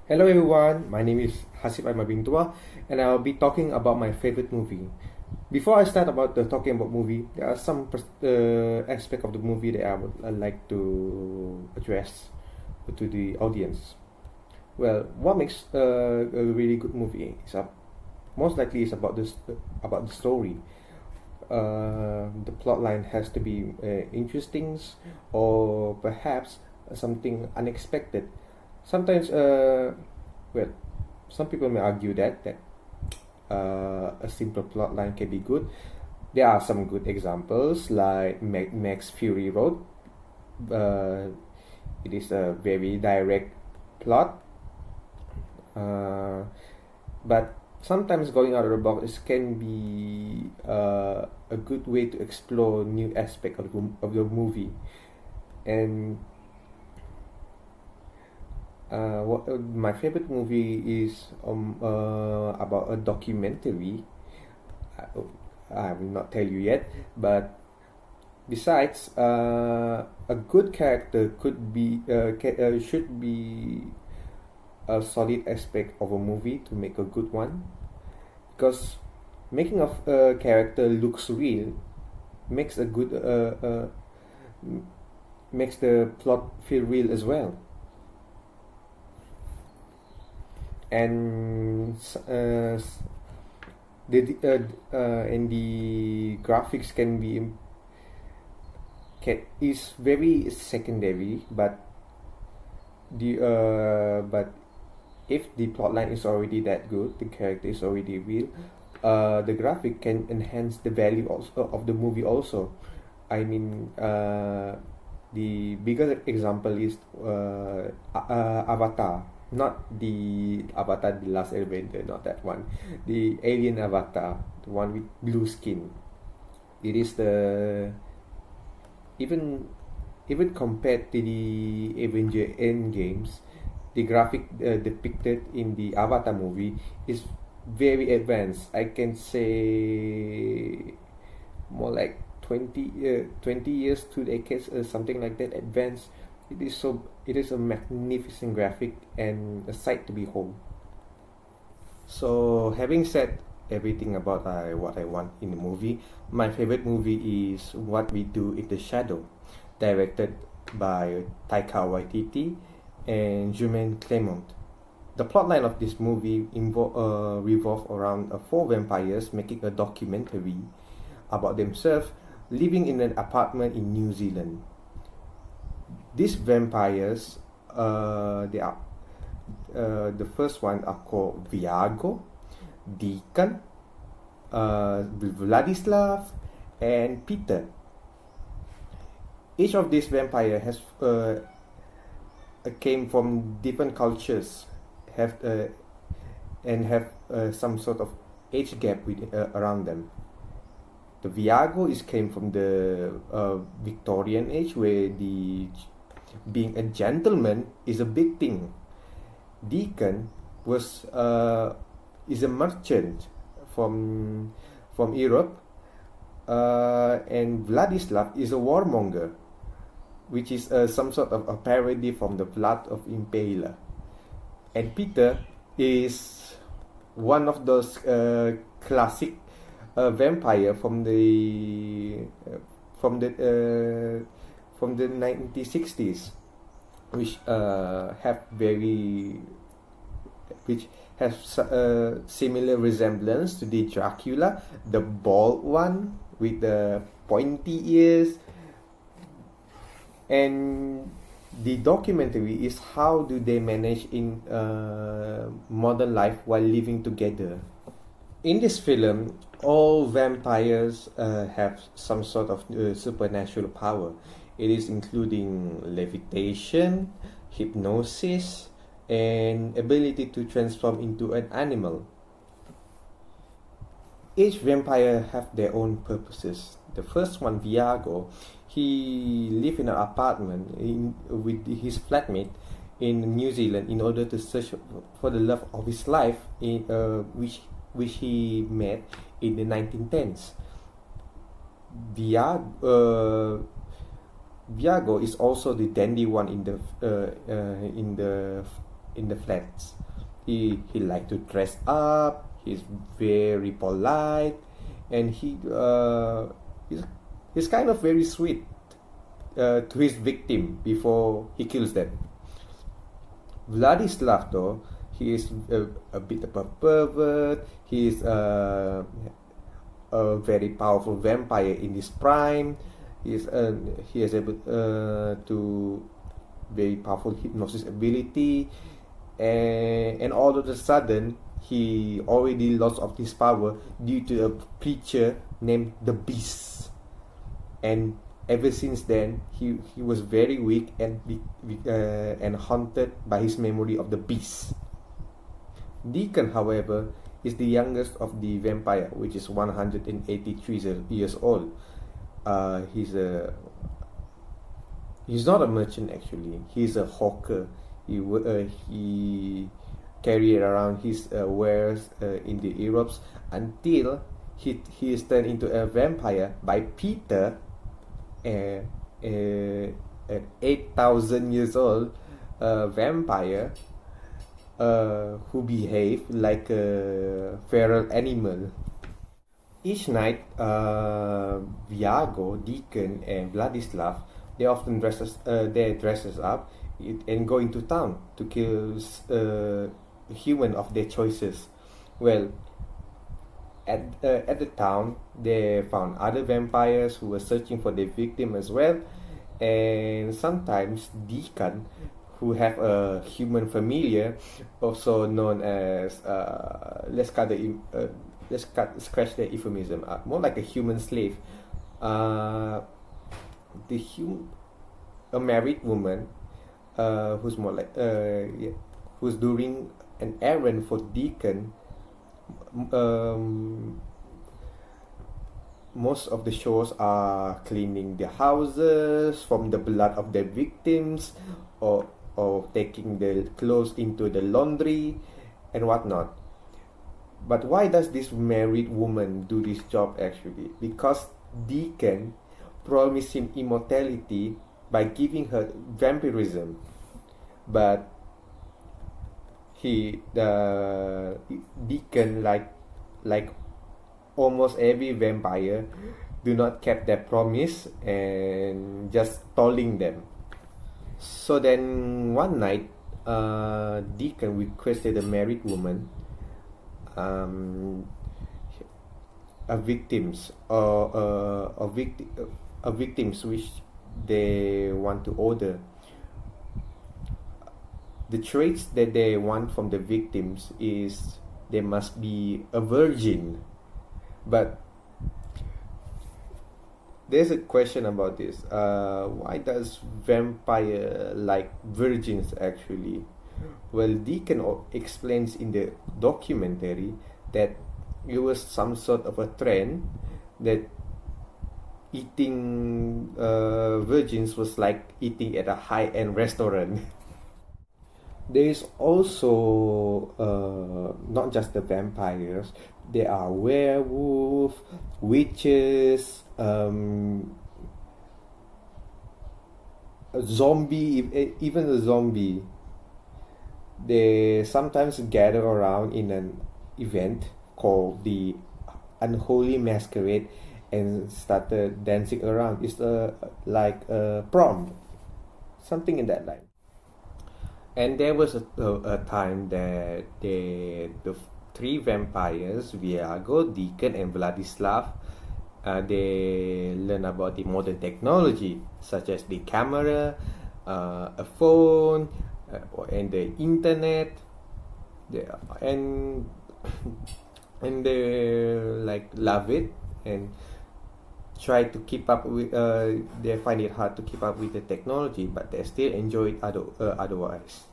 Hello everyone, my name is Hasif Aiman and I'll be talking about my favorite movie. Before I start about talking about movie, there are some aspect of the movie that I would like to address to the audience. Well, what makes a really good movie is most likely is about the story. The plot line has to be interesting or perhaps something unexpected. Sometimes, well, some people may argue that a simple plot line can be good. There are some good examples like Max Fury Road. Uh, it is a very direct plot, uh, but sometimes going out of the box can be a good way to explore new aspect of the movie. And my favorite movie is about a documentary. I will not tell you yet, but besides, a good character should be a solid aspect of a movie to make a good one, because making a character looks real makes a good makes the plot feel real as well. And the graphics is very secondary, but if the plotline is already that good, the character is already real, the graphic can enhance the value also of the movie also. I mean, the bigger example is Avatar, not the Avatar the Last Airbender, not that one, the alien Avatar, the one with blue skin. It is the even even compared to the Avenger End Games, the graphic depicted in the Avatar movie is very advanced. I can say more like 20 years, 2 decades, something like that advanced. It is a magnificent graphic and a sight to behold. So having said everything about what I want in the movie, my favorite movie is What We Do in the Shadow, directed by Taika Waititi and Jumaine Clement. The plotline of this movie revolve around four vampires making a documentary about themselves living in an apartment in New Zealand. These vampires, they are the first one are called Viago, Deacon, Vladislav, and Peter. Each of these vampire has came from different cultures, have and have some sort of age gap around them. The Viago is came from the Victorian age, where the being a gentleman is a big thing. Deacon was is a merchant from Europe, and Vladislav is a warmonger, which is some sort of a parody from the Blood of Impaler. And Peter is one of those classic vampire from the 1960s, which have very which has similar resemblance to the Dracula, the bald one with the pointy ears. And the documentary is how do they manage in modern life while living together. In this film, all vampires have some sort of supernatural power. It is including levitation, hypnosis, and ability to transform into an animal. Each vampire have their own purposes. The first one, Viago, he lived in an apartment with his flatmate in New Zealand in order to search for the love of his life, which he met in the 1910s. Viago is also the dandy one in the in the flats. He like to dress up. He's very polite, and he's kind of very sweet to his victim before he kills them. Vladislav, though, he is a bit of a pervert. He is a very powerful vampire in his prime. He has able to very powerful hypnosis ability, and all of a sudden he already lost of his power due to a creature named the Beast, and ever since then he was very weak and haunted by his memory of the Beast. Deacon, however, is the youngest of the vampire, which is 183 years old. He's not a merchant actually. He's a hawker. He carried around his wares in the Europes until he is turned into a vampire by Peter, an 8,000 years old vampire who behave like a feral animal. Each night, Viago, Deacon, and Vladislav, they often dresses up and go into town to kill a human of their choices. Well, at the town, they found other vampires who were searching for their victim as well, and sometimes Deacon, who have a human familiar, also known as scratch the euphemism, more like a human slave. A married woman who's more like who's doing an errand for Deacon. Most of the shows are cleaning the houses from the blood of their victims, or taking the clothes into the laundry and whatnot. But why does this married woman do this job actually? Because Deacon promised him immortality by giving her vampirism, but Deacon, like almost every vampire, do not keep their promise and just stalling them. So then one night, Deacon requested a married woman, victims which they want to order. The traits that they want from the victims is they must be a virgin. But there's a question about this. Why does vampire like virgins actually? Well, Deacon explains in the documentary that it was some sort of a trend that eating virgins was like eating at a high-end restaurant. There is also not just the vampires. There are werewolves, witches, a zombie, even a zombie. They sometimes gather around in an event called the Unholy Masquerade and started dancing around. It's like a prom, something in that line. And there was a time that the three vampires, Viago, Deacon, and Vladislav, they learn about the modern technology, such as the camera, a phone, and the internet. And they like love it and try to keep up with. They find it hard to keep up with the technology, but they still enjoy it otherwise.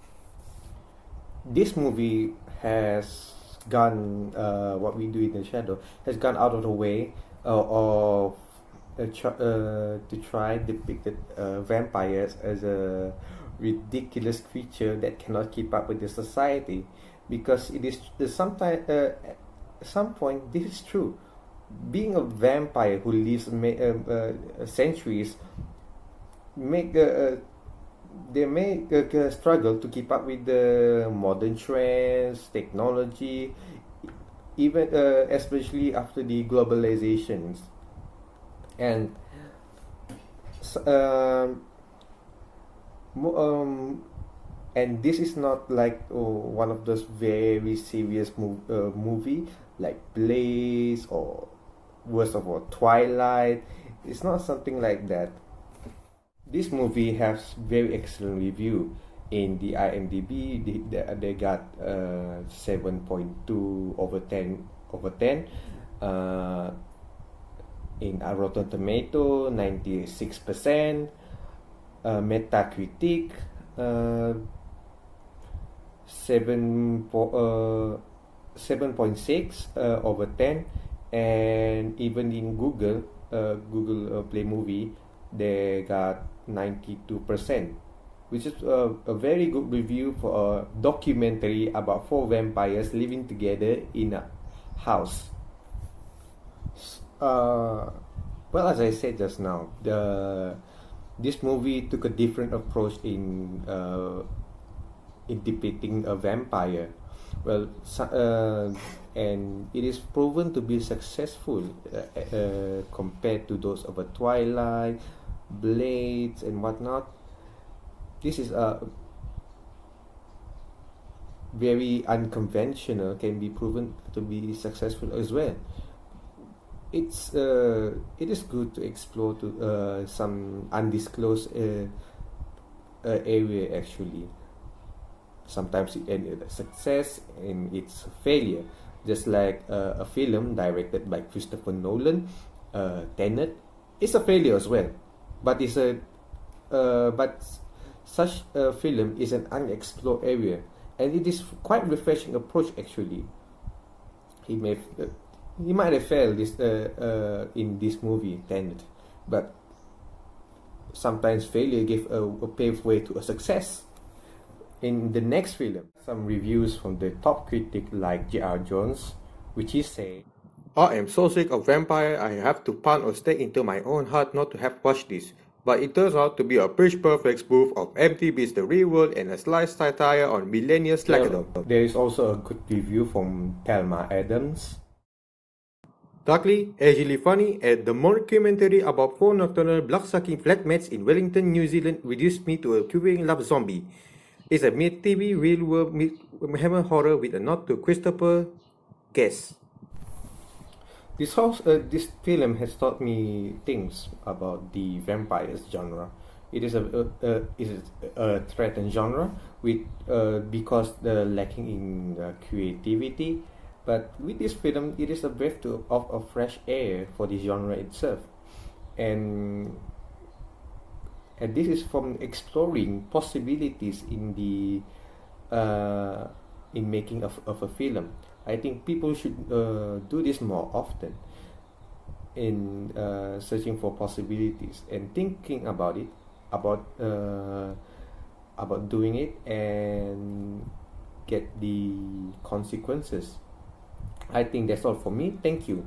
This movie has gone, What We Do in the Shadow has gone out of the way to try depict vampires as a ridiculous creature that cannot keep up with the society, because it is sometimes at some point this is true. Being a vampire who lives centuries they may struggle to keep up with the modern trends, technology, even especially after the globalizations. And s- um, mo- and this is not like one of those very serious movie like Blaze or worst of all Twilight. It's not something like that. This movie has very excellent review in the IMDb. They got 7.2 over 10 over 10. Uh, in Rotten Tomato, 96%. Metacritic, uh, 7 7.6 over 10. And even in Google Play Movie, they got 92%, which is a very good review for a documentary about four vampires living together in a house. Uh, well, as I said just now, the this movie took a different approach in depicting a vampire. Well, and it is proven to be successful compared to those of a Twilight, Blades, and whatnot. This is a very unconventional, can be proven to be successful as well. It is good to explore to some undisclosed area actually. Sometimes it ends with success and it's failure, just like a film directed by Christopher Nolan, Tenet, is a failure as well. But it's a but such a film is an unexplored area, and it is quite refreshing approach actually. He may he might have failed in this movie Tenet, but sometimes failure gave a paved way to a success. In the next film, some reviews from the top critic like J.R. Jones, which he said, "I am so sick of vampire, I have to pound a stake into my own heart not to have watched this. But it turns out to be a pitch perfect spoof of MTV's The Real World and a slight satire on millennial slackerdom." There is also a good review from Thelma Adams. Darkly, agilely funny, and the mockumentary about four nocturnal blood-sucking flatmates in Wellington, New Zealand reduced me to a quivering love zombie. It's a mid-TV real-world hammer horror with a nod to Christopher Guest. This film has taught me things about the vampires genre. It is a threatened genre with because the lacking in creativity. But with this film, it is a of fresh air for the genre itself, and this is from exploring possibilities in the in making of a film. I think people should do this more often in searching for possibilities and thinking about it, about uh, about doing it and get the consequences. I think that's all for me. Thank you.